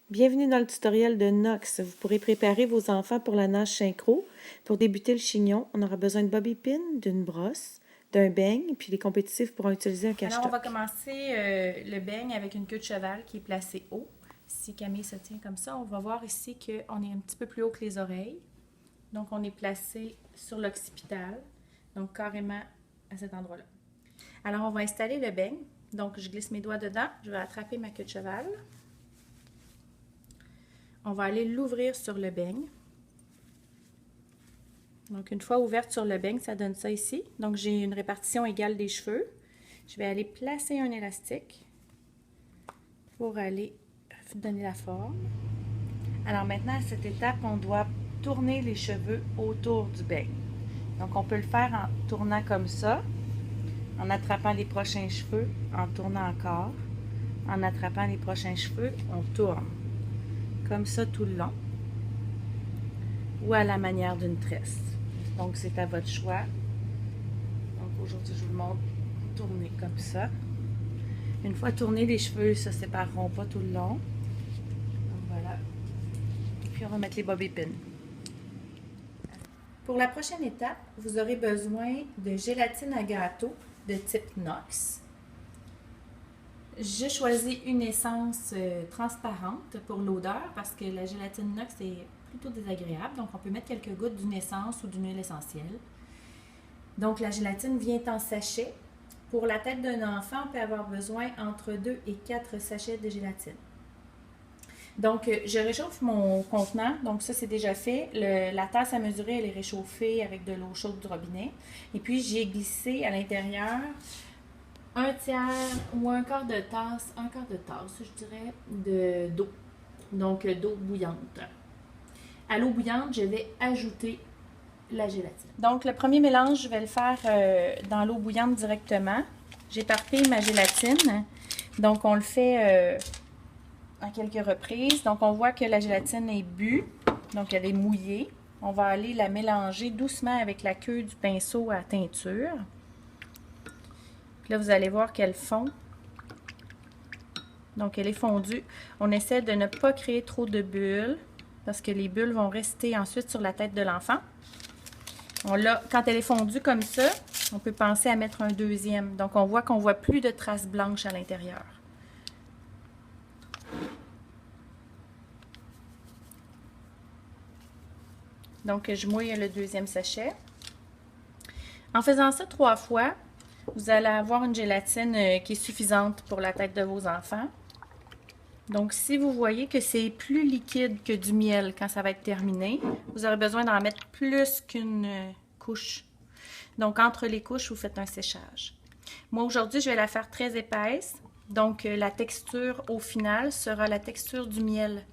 Bienvenue dans le tutoriel de Nox. Vous pourrez préparer vos enfants pour la nage synchro. Pour débuter le chignon, on aura besoin de bobby pin, d'une brosse, d'un beigne, puis les compétitifs pourront utiliser un cache-toc. Alors, on va commencer le beigne avec une queue de cheval qui est placée haut. Si Camille se tient comme ça, on va voir ici qu'on est un petit peu plus haut que les oreilles. Donc, on est placé sur l'occipital, donc carrément à cet endroit-là. Alors, on va installer le beigne. Donc, je glisse mes doigts dedans. Je vais attraper ma queue de cheval. On va aller l'ouvrir sur le beigne. Donc, une fois ouverte sur le beigne, ça donne ça ici. Donc, j'ai une répartition égale des cheveux. Je vais aller placer un élastique pour aller donner la forme. Alors maintenant, à cette étape, on doit tourner les cheveux autour du beigne. Donc, on peut le faire en tournant comme ça, en attrapant les prochains cheveux, en tournant encore. En attrapant les prochains cheveux, on tourne. Comme ça tout le long. Ou à la manière d'une tresse. Donc, c'est à votre choix. Donc, aujourd'hui, je vous montre tourner comme ça. Une fois tourné, les cheveux ne se sépareront pas tout le long. Donc, voilà. Puis, on va mettre les bobby pins. Pour la prochaine étape, vous aurez besoin de gélatine à gâteau de type Nox. J'ai choisi une essence transparente pour l'odeur parce que la gélatine Nox est plutôt désagréable. Donc, on peut mettre quelques gouttes d'une essence ou d'une huile essentielle. Donc, la gélatine vient en sachet. Pour la tête d'un enfant, on peut avoir besoin entre 2 et 4 sachets de gélatine. Donc, je réchauffe mon contenant. Donc, ça, c'est déjà fait. La tasse à mesurer, elle est réchauffée avec de l'eau chaude du robinet. Et puis, j'ai glissé à l'intérieur un tiers ou un quart de tasse, je dirais, d'eau. Donc, d'eau bouillante. À l'eau bouillante, je vais ajouter la gélatine. Donc, le premier mélange, je vais le faire dans l'eau bouillante directement. J'éparpille ma gélatine. Donc, on le fait à quelques reprises. Donc, on voit que la gélatine est bue. Donc, elle est mouillée. On va aller la mélanger doucement avec la queue du pinceau à teinture. Puis là, vous allez voir qu'elle fond. Donc, elle est fondue. On essaie de ne pas créer trop de bulles parce que les bulles vont rester ensuite sur la tête de l'enfant. Quand elle est fondue comme ça, on peut penser à mettre un deuxième. Donc, on voit qu'on ne voit plus de traces blanches à l'intérieur. Donc, je mouille le deuxième sachet. En faisant ça 3 fois, vous allez avoir une gélatine qui est suffisante pour la tête de vos enfants. Donc, si vous voyez que c'est plus liquide que du miel quand ça va être terminé, vous aurez besoin d'en mettre plus qu'une couche. Donc, entre les couches, vous faites un séchage. Moi, aujourd'hui, je vais la faire très épaisse. Donc, la texture au final sera la texture du miel.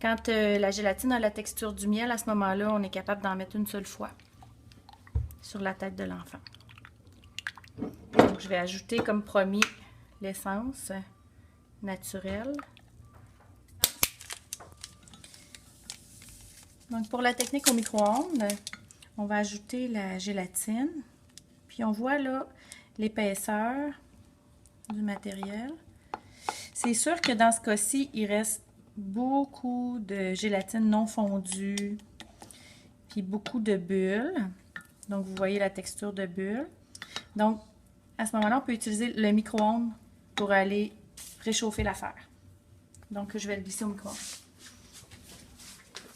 Quand la gélatine a la texture du miel, à ce moment-là, on est capable d'en mettre une seule fois sur la tête de l'enfant. Donc, je vais ajouter, comme promis, l'essence naturelle. Donc, pour la technique au micro-ondes, on va ajouter la gélatine. Puis, on voit là l'épaisseur du matériel. C'est sûr que dans ce cas-ci, il reste beaucoup de gélatine non fondue, puis beaucoup de bulles. Donc, vous voyez la texture de bulles. Donc, à ce moment-là, on peut utiliser le micro-ondes pour aller réchauffer l'affaire. Donc, je vais le glisser au micro-ondes.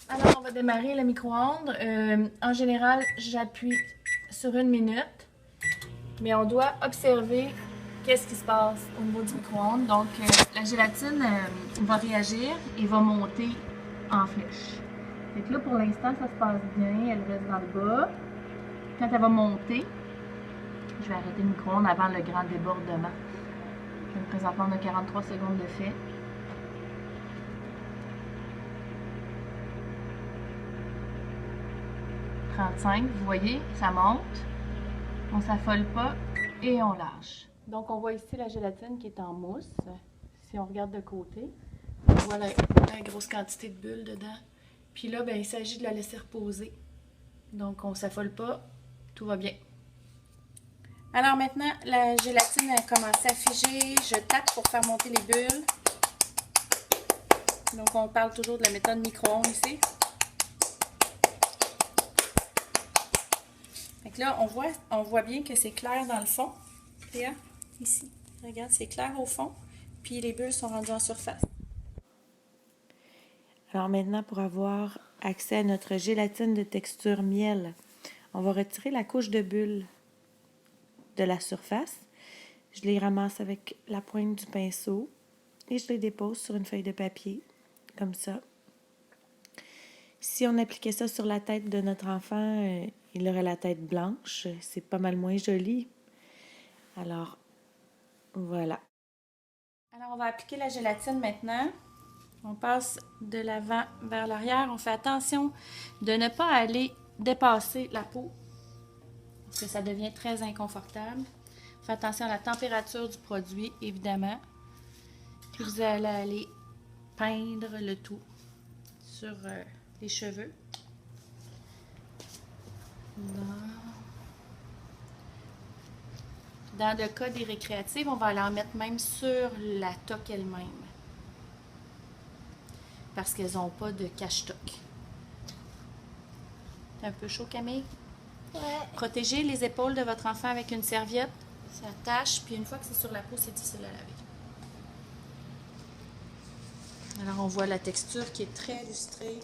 Alors, on va démarrer le micro-ondes. En général, j'appuie sur 1 minute, mais on doit observer qu'est-ce qui se passe au niveau du micro-ondes. Donc, la gélatine va réagir et va monter en flèche. Fait que là, pour l'instant, ça se passe bien. Elle reste dans le bas. Quand elle va monter, je vais arrêter le micro-ondes avant le grand débordement. Présentement, on a 43 secondes de fait. Vous voyez, ça monte. On ne s'affole pas et on lâche. Donc, on voit ici la gélatine qui est en mousse. Si on regarde de côté, on voit la grosse quantité de bulles dedans. Puis là, ben, il s'agit de la laisser reposer. Donc, on ne s'affole pas. Tout va bien. Alors maintenant, la gélatine a commencé à figer. Je tape pour faire monter les bulles. Donc, on parle toujours de la méthode micro-ondes ici. Fait que là, on voit bien que c'est clair dans le fond. Léa, ici. Regarde, c'est clair au fond. Puis les bulles sont rendues en surface. Alors maintenant, pour avoir accès à notre gélatine de texture miel, on va retirer la couche de bulles de la surface. Je les ramasse avec la pointe du pinceau et je les dépose sur une feuille de papier, comme ça. Si on appliquait ça sur la tête de notre enfant, il aurait la tête blanche. C'est pas mal moins joli. Alors, voilà. Alors, on va appliquer la gélatine maintenant. On passe de l'avant vers l'arrière. On fait attention de ne pas aller dépasser la peau parce que ça devient très inconfortable. On fait attention à la température du produit, évidemment. Puis vous allez aller peindre le tout sur les cheveux. Dans le cas des récréatives, on va aller en mettre même sur la toque elle-même. Parce qu'elles n'ont pas de cache-toque. C'est un peu chaud, Camille? Ouais. Protégez les épaules de votre enfant avec une serviette. Ça tâche, puis une fois que c'est sur la peau, c'est difficile à laver. Alors, on voit la texture qui est très lustrée,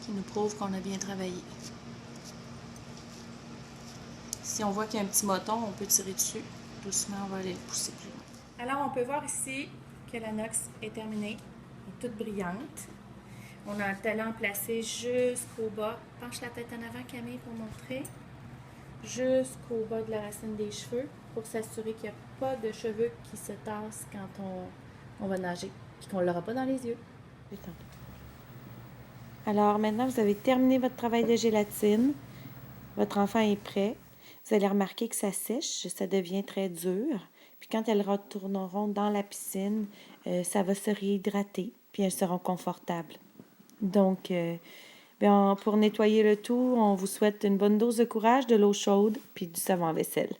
qui nous prouve qu'on a bien travaillé. Si on voit qu'il y a un petit moton, on peut tirer dessus. Doucement, on va aller le pousser plus loin. Alors, on peut voir ici que la nox est terminée. Elle est toute brillante. On a le talon placé jusqu'au bas. Penche la tête en avant, Camille, pour montrer. Jusqu'au bas de la racine des cheveux pour s'assurer qu'il n'y a pas de cheveux qui se tassent quand on va nager et qu'on ne l'aura pas dans les yeux. Alors maintenant, vous avez terminé votre travail de gélatine. Votre enfant est prêt. Vous allez remarquer que ça sèche, ça devient très dur. Puis quand elles retourneront dans la piscine, ça va se réhydrater, puis elles seront confortables. Donc, pour nettoyer le tout, on vous souhaite une bonne dose de courage, de l'eau chaude, puis du savon à vaisselle.